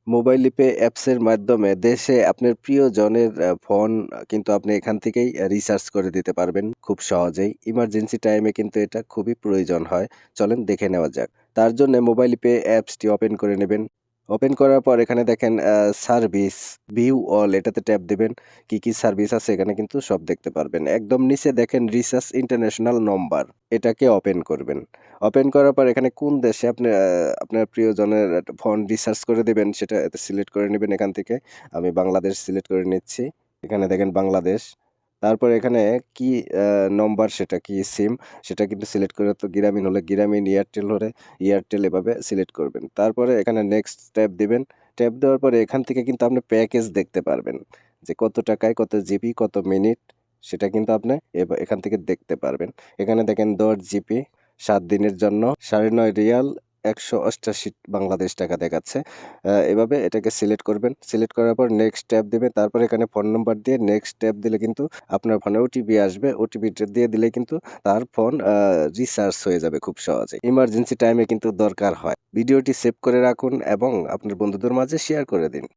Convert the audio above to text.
Mobile pay অ্যাপসের মাধ্যমে দেশে আপনার প্রিয়জনের ফোন কিন্তু আপনি এখান থেকেই রিচার্জ করে দিতে পারবেন খুব সহজেই। ইমার্জেন্সি টাইমে কিন্তু এটা খুবই প্রয়োজন হয়। চলেন দেখে নেওয়া যাক। তার জন্যে মোবাইল পে অ্যাপসটি ওপেন করে নেবেন। ওপেন করার পর এখানে দেখেন সার্ভিস, ভিউ অল এটাতে ট্যাপ দিবেন। কি সার্ভিস আছে এখানে কিন্তু সব দেখতে পারবেন। একদম নিচে দেখেন রিচার্জ ইন্টারন্যাশনাল নম্বর, এটাকে ওপেন করবেন। ওপেন করার পর এখানে কোন দেশে আপনি আপনার প্রিয়জনের একটা ফোন রিসার্চ করে দিবেন সেটা সিলেক্ট করে নিবেন এখান থেকে। আমি বাংলাদেশ সিলেক্ট করে নিচ্ছি। এখানে দেখেন বাংলাদেশ। তারপর এখানে কি আ নম্বর সেটা কি সিম সেটা কিন্তু সিলেক্ট করে তো গ্রামীণ হলে গ্রামীণ, এয়ারটেল হলে এয়ারটেল এভাবে সিলেক্ট করবেন। তারপরে এখানে নেক্সট ট্যাব দিবেন। ট্যাব দেওয়ার পরে এখান থেকে কিন্তু আপনি প্যাকেজ দেখতে পারবেন। যে কত টাকায় কত জিবি, কত মিনিট সেটা কিন্তু আপনি এখান থেকে দেখতে পারবেন। এখানে দেখেন ১০ জিবি ৭ দিনের জন্য ৳৯.৫ ১৮৮ বাংলাদেশ টাকা দেখাচ্ছে। এভাবে এটাকে সিলেক্ট করবেন। সিলেক্ট করার পর নেক্সট ট্যাব দিবেন। তারপরে এখানে ফোন নাম্বার দিয়ে নেক্সট ট্যাব দিলে কিন্তু আপনার ফোনে ওটিপি আসবে। ওটিপিটা দিয়ে দিলে কিন্তু তার ফোন রিচার্জ হয়ে যাবে খুব সহজেই। ইমার্জেন্সি টাইমে কিন্তু দরকার হয়। ভিডিওটি সেভ করে রাখুন এবং আপনার বন্ধুদের মাঝে শেয়ার করে দিন।